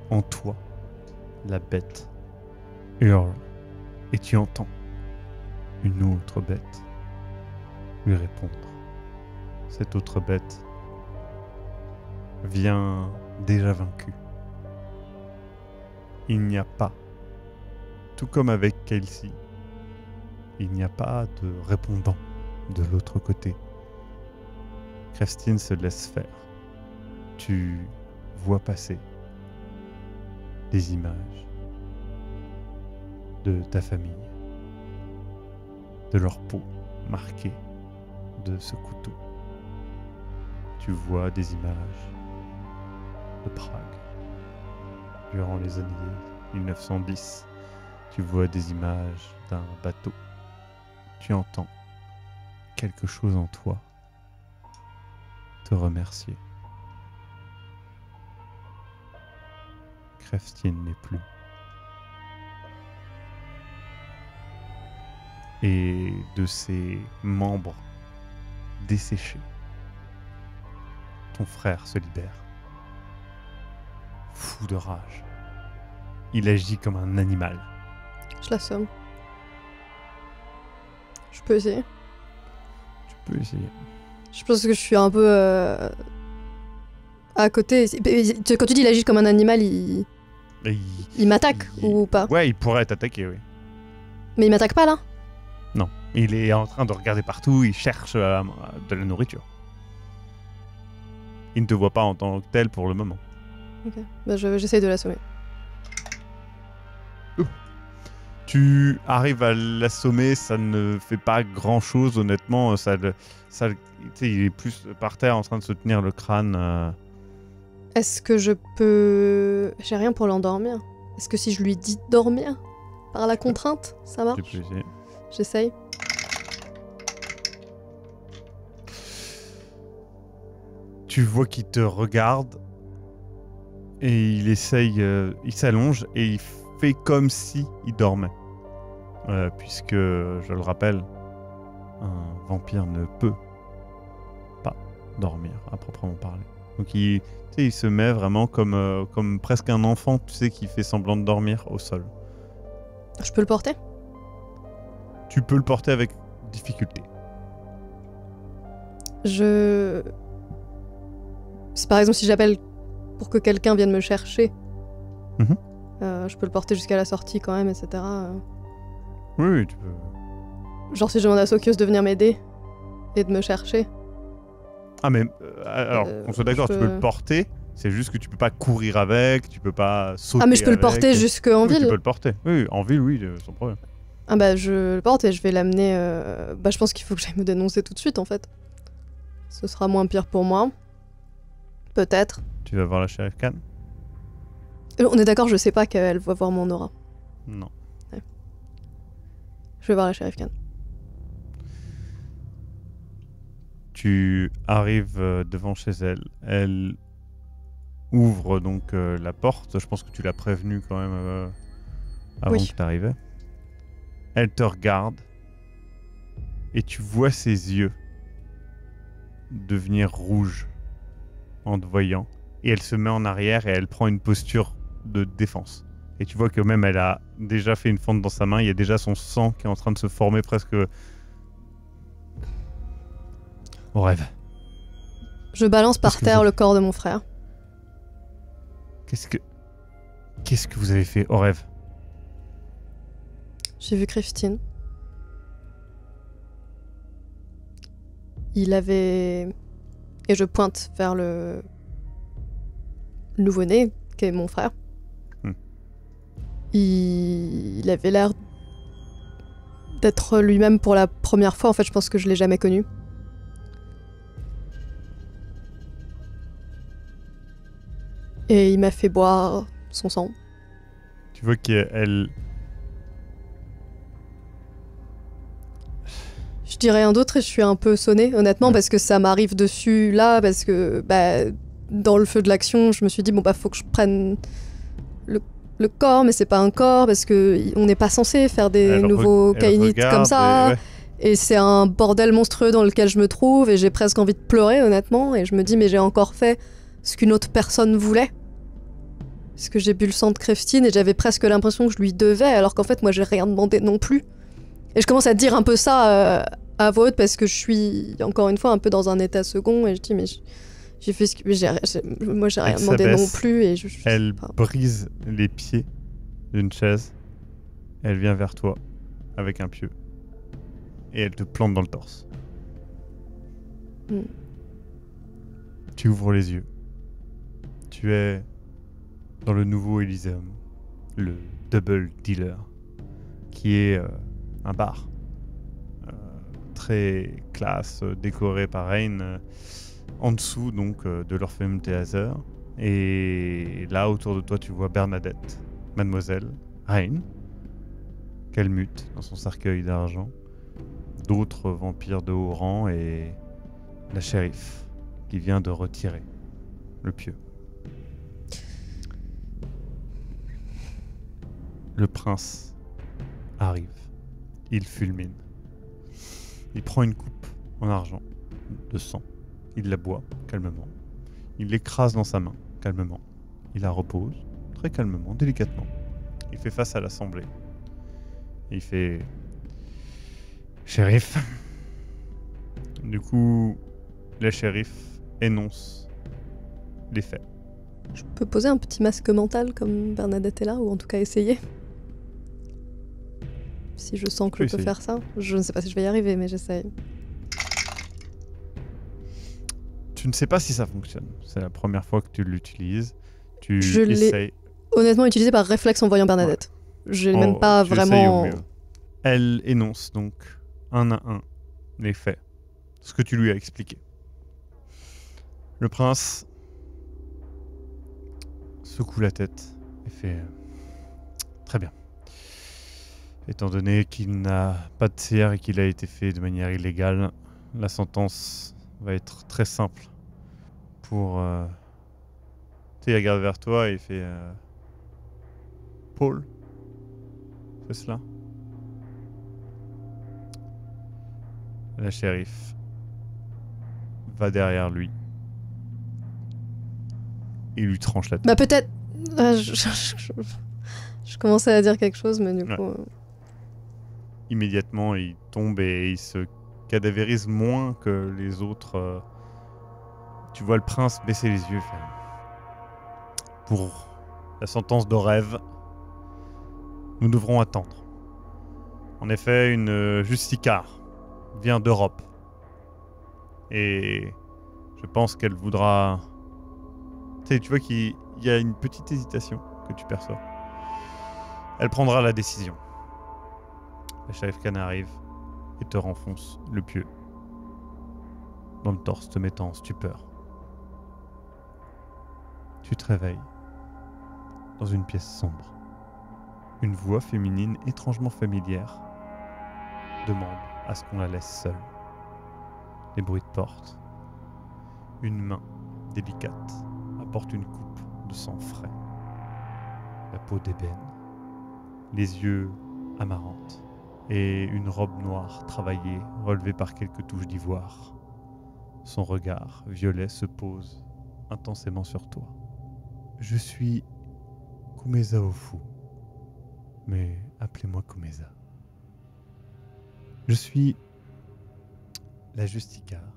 En toi, la bête hurle et tu entends une autre bête lui répondre. Cette autre bête vient déjà vaincue. Il n'y a pas, tout comme avec Kelsey, il n'y a pas de répondant de l'autre côté. Christine se laisse faire. Tu vois passer des images de ta famille, de leur peau marquée de ce couteau. Tu vois des images de Prague durant les années 1910. Tu vois des images d'un bateau. Tu entends quelque chose en toi te remercier. Krefstine n'est plus. Et de ses membres desséchés, ton frère se libère. Fou de rage. Il agit comme un animal. Je l'assomme. Je peux essayer. Tu peux essayer. Je pense que je suis un peu à côté. Quand tu dis il agit comme un animal, il m'attaque ou pas? Ouais, il pourrait t'attaquer, oui. Mais il m'attaque pas là? Non. Il est en train de regarder partout, il cherche de la nourriture. Il ne te voit pas en tant que tel pour le moment. Ok, bah j'essaye de l'assommer. Tu arrives à l'assommer, ça ne fait pas grand chose, honnêtement. Il est plus par terre en train de se tenir le crâne. Est-ce que je peux. J'ai rien pour l'endormir. Est-ce que si je lui dis de dormir par la contrainte, ça marche? Tu peux essayer. J'essaye. Tu vois qu'il te regarde et il essaye, il s'allonge et il fait comme si il dormait. Puisque, je le rappelle, un vampire ne peut pas dormir à proprement parler. Donc il se met vraiment comme presque un enfant, tu sais, qui fait semblant de dormir au sol. Je peux le porter? Tu peux le porter avec difficulté. C'est par exemple si j'appelle pour que quelqu'un vienne me chercher. Je peux le porter jusqu'à la sortie quand même, etc. Oui, tu peux. Genre si je demande à Sokios de venir m'aider et de me chercher. Ah mais, alors, qu'on soit d'accord, tu peux le porter, c'est juste que tu peux pas courir avec, tu peux pas sauter avec. Ah mais je peux le porter jusqu'en ville? Tu peux le porter, oui, en ville, oui, sans problème. Ah bah je le porte et je vais l'amener... Bah je pense qu'il faut que j'aille me dénoncer tout de suite en fait. Ce sera moins pire pour moi. Peut-être. Tu vas voir la shérif Khan? On est d'accord, je sais pas qu'elle va voir mon aura. Non. Ouais. Je vais voir la shérif Khan. Tu arrives devant chez elle. Elle ouvre donc la porte. Je pense que tu l'as prévenue quand même avant que tu arrivais. Elle te regarde et tu vois ses yeux devenir rouges en te voyant. Et elle se met en arrière et elle prend une posture de défense. Et tu vois que même elle a déjà fait une fente dans sa main. Il y a déjà son sang qui est en train de se former presque au rêve. Je balance par terre le corps de mon frère. Qu'est-ce que vous avez fait au rêve? J'ai vu Krefstine. Il avait... Et je pointe vers le nouveau-né, qui est mon frère. Il avait l'air d'être lui-même pour la première fois. En fait, je pense que je l'ai jamais connu. Et il m'a fait boire son sang. Tu vois qu'elle Je dis rien d'autre et je suis un peu sonnée, honnêtement, parce que ça m'arrive dessus là, parce que dans le feu de l'action, je me suis dit, bon, faut que je prenne le corps, mais c'est pas un corps, parce qu'on n'est pas censé faire des nouveaux kainites comme ça. Et c'est un bordel monstrueux dans lequel je me trouve, et j'ai presque envie de pleurer, honnêtement, et je me dis, mais j'ai encore fait ce qu'une autre personne voulait. Parce que j'ai bu le sang de Kreftine, et j'avais presque l'impression que je lui devais, alors qu'en fait, moi, j'ai rien demandé non plus. Et je commence à dire un peu ça à voix haute, parce que je suis, encore une fois, un peu dans un état second, et je dis, mais j'ai fait ce que... moi, j'ai rien demandé non plus, et elle brise les pieds d'une chaise, elle vient vers toi, avec un pieu. Et elle te plante dans le torse. Tu ouvres les yeux. Tu es dans le nouveau Elysium, le Double Dealer, qui est un bar très classe, décoré par Rain, en dessous donc de l'Orpheum Theater. Et là, autour de toi, tu vois Bernadette, Mademoiselle, Rain, qu'elle mute dans son cercueil d'argent, d'autres vampires de haut rang et la shérif qui vient de retirer le pieu. Le prince arrive. Il fulmine. Il prend une coupe en argent de sang. Il la boit calmement. Il l'écrase dans sa main calmement. Il la repose très calmement, délicatement. Il fait face à l'assemblée. Il fait... Shérif. Du coup, la shérif énonce les faits. Je peux poser un petit masque mental comme Bernadette est là, ou en tout cas essayer. Si je sens que je peux faire ça. Je ne sais pas si je vais y arriver, mais j'essaye. Tu ne sais pas si ça fonctionne. C'est la première fois que tu l'utilises. Je l'ai honnêtement utilisé par réflexe en voyant Bernadette. Ouais. Je n'ai même pas vraiment... Elle énonce donc un à un les faits. Ce que tu lui as expliqué. Le prince secoue la tête et fait très bien. Étant donné qu'il n'a pas de CR et qu'il a été fait de manière illégale, la sentence va être très simple pour... Tu sais, il regarde vers toi et il fait... Paul, c'est cela? La shérif va derrière lui et lui tranche la tête. Bah peut-être... je commençais à dire quelque chose, mais du coup... Immédiatement, il tombe et il se cadavérise moins que les autres. Tu vois le prince baisser les yeux. Pour la sentence de rêve, nous devrons attendre. En effet, une justicare vient d'Europe. Et je pense qu'elle voudra... Tu vois qu'il y a une petite hésitation que tu perçois. Elle prendra la décision. La shérif Khan arrive et te renfonce le pieu dans le torse, te mettant en stupeur. Tu te réveilles dans une pièce sombre. Une voix féminine étrangement familière demande à ce qu'on la laisse seule. Les bruits de porte. Une main délicate apporte une coupe de sang frais. La peau d'ébène. Les yeux amarantes. Et une robe noire travaillée, relevée par quelques touches d'ivoire. Son regard violet se pose intensément sur toi. Je suis Kumeza Ofu, mais appelez-moi Kumeza. Je suis la justicare,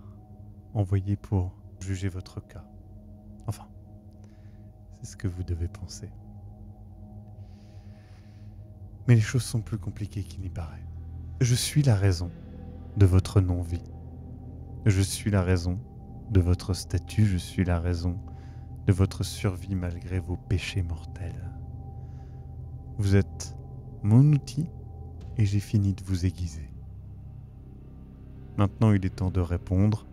envoyée pour juger votre cas. Enfin, c'est ce que vous devez penser. Mais les choses sont plus compliquées qu'il n'y paraît. Je suis la raison de votre non-vie. Je suis la raison de votre statut. Je suis la raison de votre survie malgré vos péchés mortels. Vous êtes mon outil et j'ai fini de vous aiguiser. Maintenant, il est temps de répondre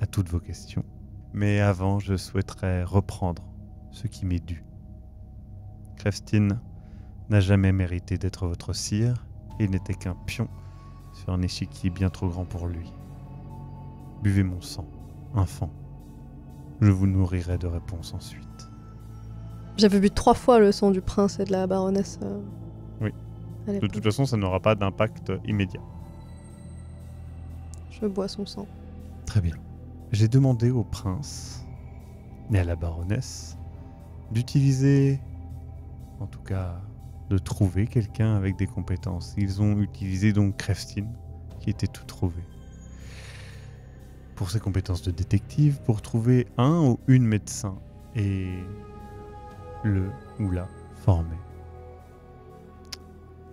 à toutes vos questions. Mais avant, je souhaiterais reprendre ce qui m'est dû. Kreftine n'a jamais mérité d'être votre sire. Il n'était qu'un pion sur un échiquier bien trop grand pour lui. Buvez mon sang, enfant. Je vous nourrirai de réponses ensuite. J'avais bu 3 fois le sang du prince et de la baronesse. Oui. À De l'époque. toute façon, ça n'aura pas d'impact immédiat. Je bois son sang. Très bien. J'ai demandé au prince et à la baronesse d'utiliser, en tout cas de trouver quelqu'un avec des compétences. Ils ont utilisé donc Crefstine, qui était tout trouvé. Pour ses compétences de détective, pour trouver un ou une médecin et le ou la former.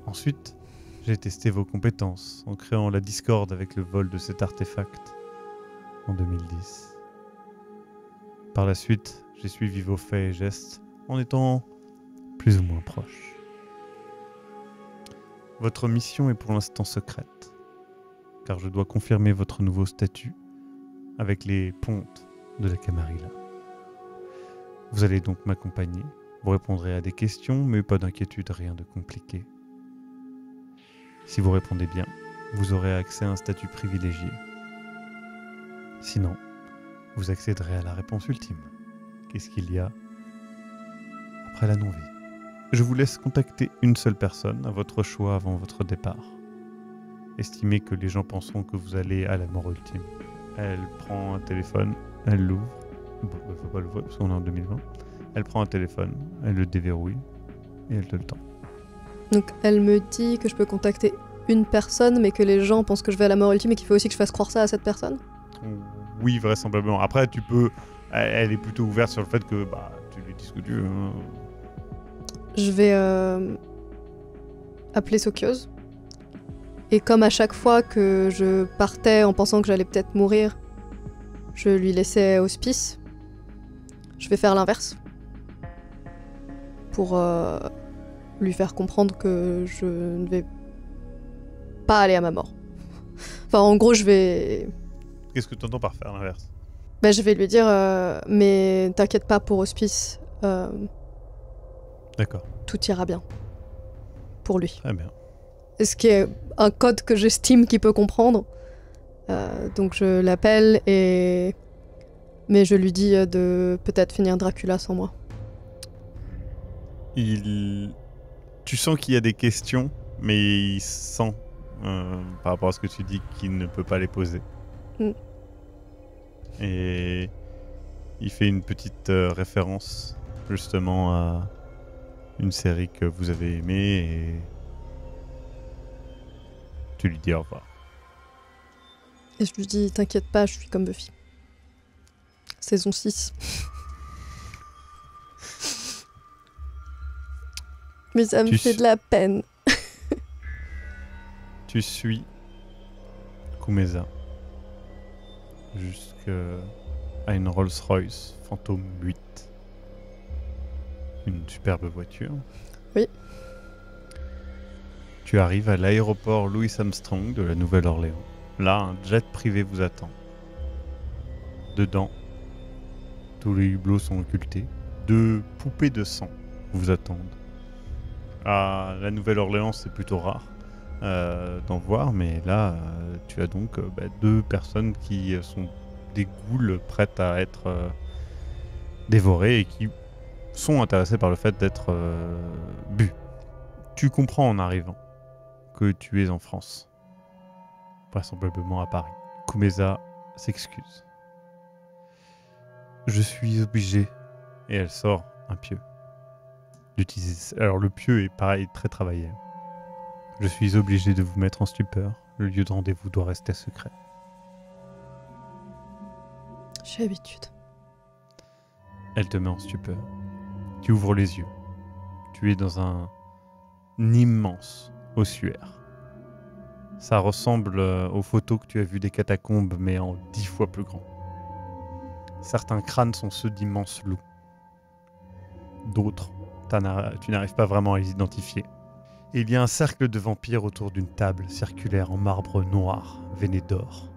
Ensuite, j'ai testé vos compétences en créant la discorde avec le vol de cet artefact en 2010. Par la suite, j'ai suivi vos faits et gestes en étant plus ou moins proche. Votre mission est pour l'instant secrète, car je dois confirmer votre nouveau statut avec les pontes de la Camarilla. Vous allez donc m'accompagner, vous répondrez à des questions, mais pas d'inquiétude, rien de compliqué. Si vous répondez bien, vous aurez accès à un statut privilégié. Sinon, vous accéderez à la réponse ultime. Qu'est-ce qu'il y a après la non-vie? Je vous laisse contacter une seule personne à votre choix avant votre départ. Estimez que les gens penseront que vous allez à la mort ultime. Elle prend un téléphone, elle l'ouvre. Bon, faut pas l'ouvrir parce qu'on est en 2020. Elle prend un téléphone, elle le déverrouille et elle te le tend. Donc elle me dit que je peux contacter une personne, mais que les gens pensent que je vais à la mort ultime et qu'il faut aussi que je fasse croire ça à cette personne. Oui, vraisemblablement. Après, tu peux... Elle est plutôt ouverte sur le fait que tu lui dis ce que tu veux. Hein. Je vais appeler Sokiose. Et comme à chaque fois que je partais en pensant que j'allais peut-être mourir, je lui laissais hospice, je vais faire l'inverse. Pour lui faire comprendre que je ne vais pas aller à ma mort. Enfin, en gros, je vais... Qu'est-ce que tu entends par faire l'inverse? Je vais lui dire, mais t'inquiète pas pour hospice, D'accord. tout ira bien. Pour lui. Très bien. Ce qui est un code que j'estime qu'il peut comprendre. Donc je l'appelle mais je lui dis de peut-être finir Dracula sans moi. Tu sens qu'il y a des questions, mais il sent, par rapport à ce que tu dis, qu'il ne peut pas les poser. Mm. Et il fait une petite référence, justement, à une série que vous avez aimée, et tu lui dis au revoir. Et je lui dis, t'inquiète pas, je suis comme Buffy. Saison 6. Mais ça me fait de la peine. Tu suis Kumeza jusqu'à une Rolls-Royce Phantom 8. Une superbe voiture. Oui. Tu arrives à l'aéroport Louis Armstrong de la Nouvelle-Orléans. Là, un jet privé vous attend. Dedans, tous les hublots sont occultés. 2 poupées de sang vous attendent. À la Nouvelle-Orléans, c'est plutôt rare d'en voir, mais là, tu as donc 2 personnes qui sont des ghouls prêtes à être dévorées et qui sont intéressées par le fait d'être bues. Tu comprends en arrivant que tu es en France, vraisemblablement à Paris. Kumeza s'excuse. Je suis obligé, et elle sort un pieu, d'utiliser. Alors le pieu est pareil, très travaillé. Je suis obligé de vous mettre en stupeur. Le lieu de rendez-vous doit rester secret. J'ai l'habitude. Elle te met en stupeur. Tu ouvres les yeux. Tu es dans un immense ossuaire. Ça ressemble aux photos que tu as vues des catacombes, mais en 10 fois plus grand. Certains crânes sont ceux d'immenses loups. D'autres, tu n'arrives pas vraiment à les identifier. Et il y a un cercle de vampires autour d'une table circulaire en marbre noir, veiné d'or,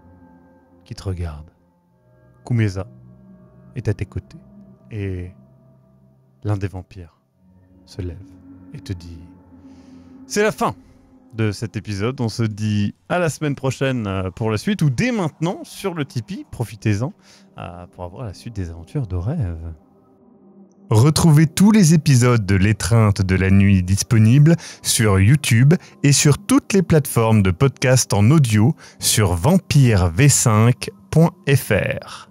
qui te regarde. Kumeza est à tes côtés. Et l'un des vampires se lève et te dit « C'est la fin ! de cet épisode. On se dit à la semaine prochaine pour la suite, ou dès maintenant sur le Tipeee. Profitez-en pour avoir la suite des aventures de rêve. Retrouvez tous les épisodes de L'étreinte de la nuit disponibles sur YouTube et sur toutes les plateformes de podcast en audio sur vampirv5.fr.